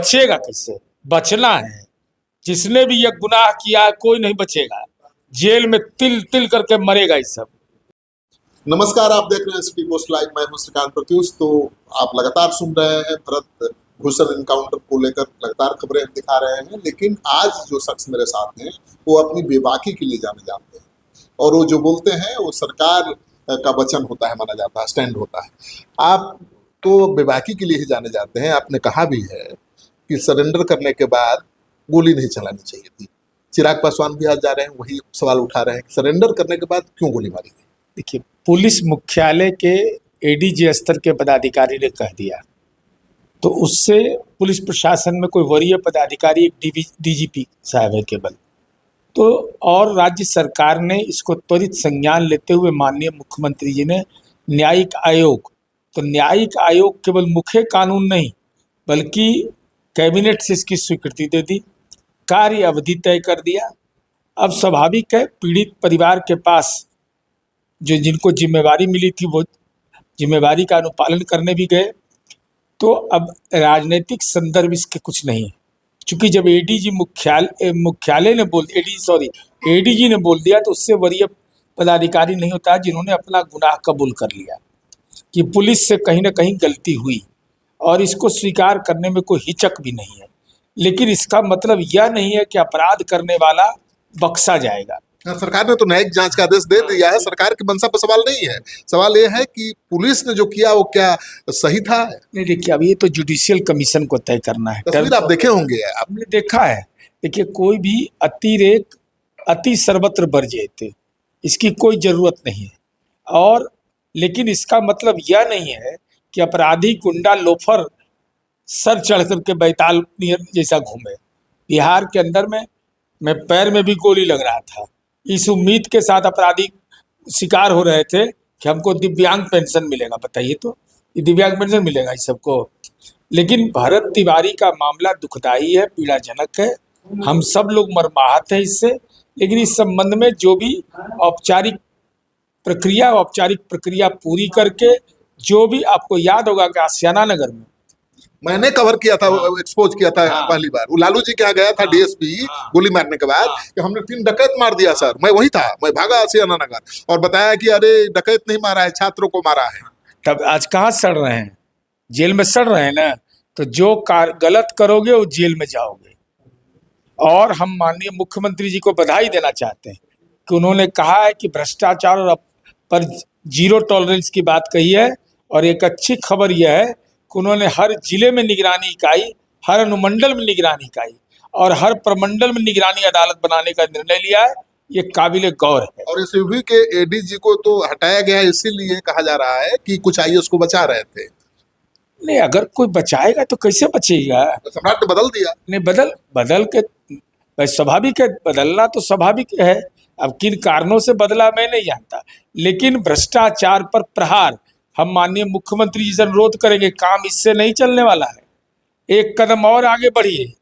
बचेगा कैसे? बचना है। जिसने भी ये गुनाह किया है कोई नहीं बचेगा, जेल में तिल तिल करके मरेगा ये सब। नमस्कार, आप देख रहे हैं सिटी पोस्ट लाइव। मैं हूं श्रीकांत प्रत्युष। तो आप लगातार सुन रहे हैं भरत भूषण इनकाउंटर को लेकर लगातार खबरें दिखा रहे हैं, लेकिन आज जो शख्स मेरे साथ हैं वो अपनी बेबाकी के लिए जाने जाते हैं और वो जो बोलते हैं वो सरकार का वचन होता है, माना जाता है, स्टैंड होता है। आप तो बेबाकी के लिए ही जाने जाते हैं। आपने कहा भी है कि सरेंडर करने के बाद गोली नहीं चलानी चाहिए थी। चिराग पासवान भी आज जा रहे हैं, वही सवाल उठा रहे हैं कि सरेंडर करने के बाद क्यों गोली मारी गई। देखिए, पुलिस मुख्यालय के एडीजी स्तर के पदाधिकारी ने कह दिया तो उससे पुलिस प्रशासन में कोई वरीय पदाधिकारी, एक डीजीपी साहब है केवल, तो और राज्य सरकार ने इसको त्वरित संज्ञान लेते हुए माननीय मुख्यमंत्री जी ने न्यायिक आयोग, तो न्यायिक आयोग केवल मुख्य कानून नहीं बल्कि कैबिनेट से इसकी स्वीकृति दे दी, कार्य अवधि तय कर दिया। अब स्वाभाविक है पीड़ित परिवार के पास जो जिनको जिम्मेवारी मिली थी वो जिम्मेवारी का अनुपालन करने भी गए। तो अब राजनीतिक संदर्भ इसके कुछ नहीं है, क्योंकि जब एडीजी एडीजी ने बोल दिया तो उससे वरीय पदाधिकारी नहीं होता जिन्होंने अपना गुनाह कबूल कर लिया कि पुलिस से कहीं ना कहीं गलती हुई, और इसको स्वीकार करने में कोई हिचक भी नहीं है। लेकिन इसका मतलब यह नहीं है कि अपराध करने वाला बख्शा जाएगा। सरकार ने तो न्यायिक जांच का आदेश दे दिया है। सरकार की मंशा पर सवाल नहीं है, सवाल ये है कि पुलिस ने जो किया वो क्या सही था। नहीं, देखिए, अब ये तो जुडिशियल कमीशन को तय करना है। तस्वीर आप देखे होंगे, आपने देखा है। देखिए, कोई भी अतिरेक अति सर्वत्र बर्जेते, इसकी कोई जरूरत नहीं है। और लेकिन इसका मतलब यह नहीं है कि अपराधी गुंडा लोफर सर चढ़ करके बैताल जैसा घूमे। बिहार के अंदर में मैं पैर में भी गोली लग रहा था, इस उम्मीद के साथ अपराधी शिकार हो रहे थे कि हमको दिव्यांग पेंशन मिलेगा। बताइए तो, ये दिव्यांग पेंशन मिलेगा इस सबको? लेकिन भरत तिवारी का मामला दुखदाई है, पीड़ाजनक है, हम सब लोग मर्माहत हैं इससे। लेकिन इस संबंध में जो भी औपचारिक प्रक्रिया पूरी करके, जो भी आपको याद होगा कि आशियाना नगर में मैंने कवर किया था, एक्सपोज किया था पहली बार। वो लालू जी के यहाँ गया था डीएसपी गोली मारने के बाद कि हमने 3 डकैत मार दिया सर। मैं वही था, मैं भागा आशियाना नगर और बताया कि अरे डकैत नहीं मारा है, छात्रों को मारा है। तब आज कहाँ सड़ रहे हैं? जेल में सड़ रहे हैं ना। तो जो गलत करोगे वो जेल में जाओगे। और हम माननीय मुख्यमंत्री जी को बधाई देना चाहते हैं कि उन्होंने कहा है कि भ्रष्टाचार पर जीरो टॉलरेंस की बात कही है। और एक अच्छी खबर यह है कि उन्होंने हर जिले में निगरानी इकाई, हर अनुमंडल में निगरानी इकाई और हर प्रमंडल में निगरानी अदालत बनाने का निर्णय लिया है। ये काबिले गौर है। और इस यूपी के एडीजी को तो हटाया गया, इसीलिए कहा जा रहा है कि कुछ आईएएस को बचा रहे थे। नहीं, अगर कोई बचाएगा तो कैसे बचेगा? सम्राट ने बदल दिया। नहीं, बदल के स्वाभाविक है, बदलना तो स्वाभाविक है। अब किन कारणों से बदला मैं नहीं जानता, लेकिन भ्रष्टाचार पर प्रहार हम माननीय मुख्यमंत्री जी से अनुरोध करेंगे, काम इससे नहीं चलने वाला है। एक कदम और आगे बढ़िए,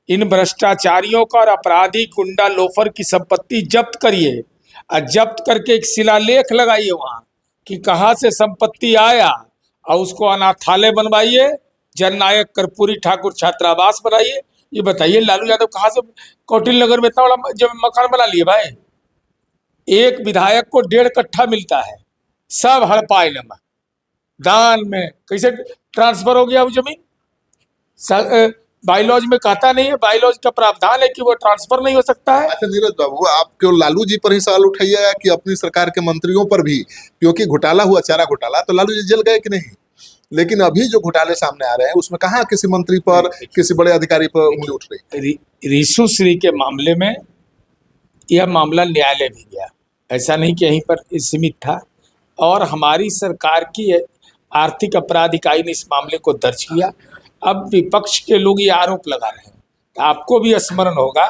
इन भ्रष्टाचारियों का और अपराधी गुंडा लोफर की संपत्ति जब्त करिए और जब्त करके एक शिलालेख लगाइए वहां कि कहाँ से संपत्ति आया, और उसको अनाथालय बनवाइए, जननायक कर्पूरी ठाकुर छात्रावास बनाइए। ये बताइए, लालू यादव कहाँ से कौटिल्य नगर में इतना बड़ा जब मकान बना लिए भाई? एक विधायक को 1.5 कट्ठा मिलता है, सब हड़पाए नमक दान में कैसे ट्रांसफर हो गया वो जमीन? बाइलॉज में कहता नहीं है, बाइलॉज का प्रावधान है कि वो ट्रांसफर नहीं हो सकता है। अच्छा नीरज बाबू, आप क्यों लालू जी पर ही सवाल उठाइएगा कि अपनी सरकार के मंत्रियों पर भी? क्योंकि घोटाला हुआ, चारा घोटाला, तो लालू जी जेल गए कि नहीं? लेकिन अभी जो घोटाले सामने आ रहे हैं उसमें कहाँ किसी मंत्री पर, किसी बड़े अधिकारी पर उंगली उठ रही? रीशु श्री के मामले में यह मामला न्यायालय भी गया, ऐसा नहीं कि यहीं पर सीमित था। और हमारी सरकार की आर्थिक अपराध इकाई ने इस मामले को दर्ज किया। अब विपक्ष के लोग ये आरोप लगा रहे हैं। आपको भी स्मरण होगा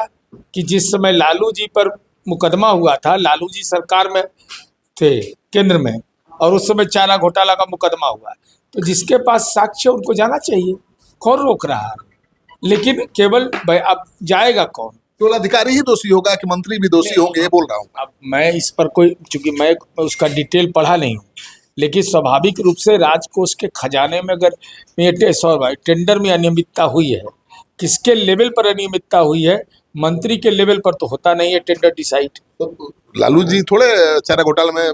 कि जिस समय लालू जी पर मुकदमा हुआ था, लालू जी सरकार में थे केंद्र में, और उस समय चारा घोटाला का मुकदमा हुआ, तो जिसके पास साक्ष्य उनको जाना चाहिए। कौन रोक रहा है? लेकिन केवल अब जाएगा कौन? केवल अधिकारी ही दोषी होगा कि मंत्री भी दोषी होंगे, ये बोल रहा हूँ। अब मैं इस पर कोई, चूंकि मैं उसका डिटेल पढ़ा नहीं हूँ, लेकिन स्वाभाविक रूप से राजकोष के खजाने में अगर टेंडर में अनियमितता हुई है किसके लेवल पर अनियमितता हुई है, मंत्री के लेवल पर तो होता नहीं है टेंडर डिसाइड। तो लालू जी थोड़े चारा घोटाले में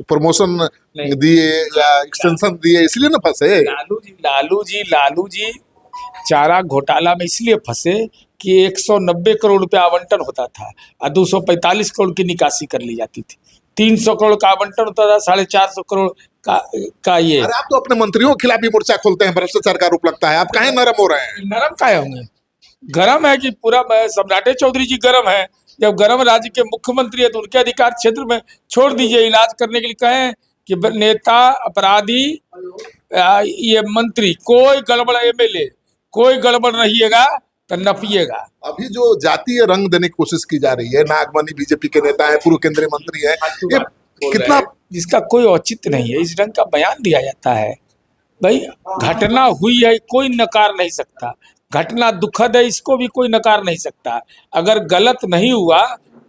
प्रमोशन नहीं। दिए या एक्सटेंशन दिए इसलिए ना फंसे। लालू जी चारा घोटाला में इसलिए फंसे कि 190 करोड़ रुपया आवंटन होता था और 245 करोड़ की निकासी कर ली जाती थी। 300 करोड़ का आवंटन होता था, 450 करोड़ का ये। अरे आप तो अपने मंत्रियों के खिलाफ भी मोर्चा खोलते हैं, भ्रष्टाचार का आरोप लगता है, आप काहे नरम हो रहे हैं। नरम काहे होंगे? गरम है कि पूरा सम्राटे चौधरी जी गरम है। जब गरम राज्य के मुख्यमंत्री है तो उनके अधिकार क्षेत्र में छोड़ दीजिए, इलाज करने के लिए कहें कि नेता, अपराधी, ये मंत्री, कोई गड़बड़, एमएलए कोई गड़बड़ रहिएगा तो नपिएगा। अभी जो जातीय रंग देने की कोशिश की जा रही है, नागमणि बीजेपी के नेता है, पूर्व केंद्रीय मंत्री है, ये कितना, इसका कोई औचित्य नहीं है। इस ढंग का बयान दिया जाता है। भाई घटना हुई है, कोई नकार नहीं सकता। घटना दुखद है, इसको भी कोई नकार नहीं सकता। अगर गलत नहीं हुआ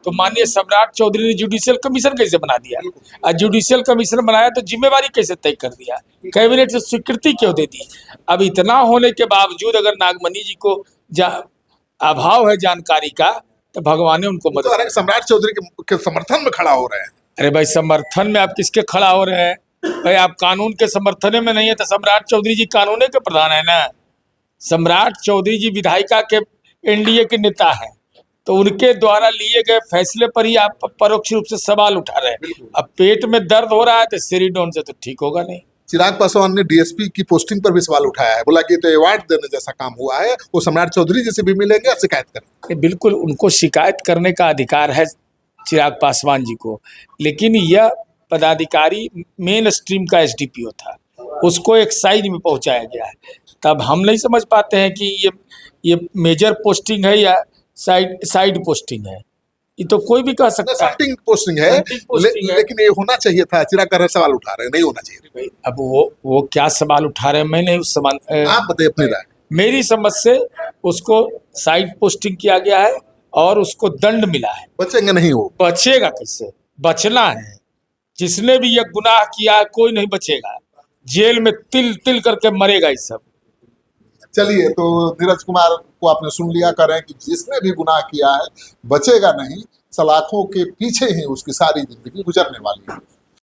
तो माननीय सम्राट चौधरी ने जुडिशियल कमीशन कैसे बना दिया, और जुडिशियल कमीशन बनाया तो जिम्मेवारी कैसे तय कर दिया, कैबिनेट से स्वीकृति क्यों दे दी। अब इतना होने के बावजूद अगर नागमणि जी को अभाव है जानकारी का तो भगवान ने उनको मदद। सम्राट चौधरी के समर्थन में खड़ा हो रहे हैं। अरे भाई समर्थन में आप किसके खड़ा हो रहे हैं? भाई आप कानून के समर्थन में नहीं है तो सम्राट चौधरी जी कानून के प्रधान है ना। सम्राट चौधरी जी विधायिका के एनडीए के नेता हैं, तो उनके द्वारा लिए गए फैसले पर ही आप परोक्ष रूप से सवाल उठा रहे हैं। अब पेट में दर्द हो रहा है तो सेरिडोन से तो ठीक होगा नहीं। चिराग पासवान ने डीएसपी की पोस्टिंग पर भी सवाल उठाया है, बोला कि तो अवार्ड देने जैसा काम हुआ है, वो सम्राट चौधरी जी से भी मिलेंगे और शिकायत करेंगे। बिल्कुल उनको शिकायत करने का अधिकार है चिराग पासवान जी को, लेकिन यह पदाधिकारी मेन स्ट्रीम का एसडीपीओ था, उसको एक साइज में पहुंचाया गया है। तब हम नहीं समझ पाते हैं कि ये मेजर पोस्टिंग है या साइड पोस्टिंग है। ये तो कोई भी कह सकता है पोस्टिंग है, लेकिन ये होना चाहिए था। चिराग कर सवाल उठा रहे हैं, नहीं होना चाहिए। अब वो क्या सवाल उठा रहे हैं, मैं नहीं उस सवाल, आप बताइए अपनी राय। मेरी समझ से उसको साइड पोस्टिंग किया गया है और उसको दंड मिला है। बचेंगे नहीं, वो बचेगा कैसे? बचना है, जिसने भी ये गुनाह किया कोई नहीं बचेगा, जेल में तिल तिल करके मरेगा ये सब। चलिए, तो नीरज कुमार को आपने सुन लिया, कह रहे हैं कि जिसने भी गुनाह किया है बचेगा नहीं, सलाखों के पीछे ही उसकी सारी जिंदगी गुजरने वाली है।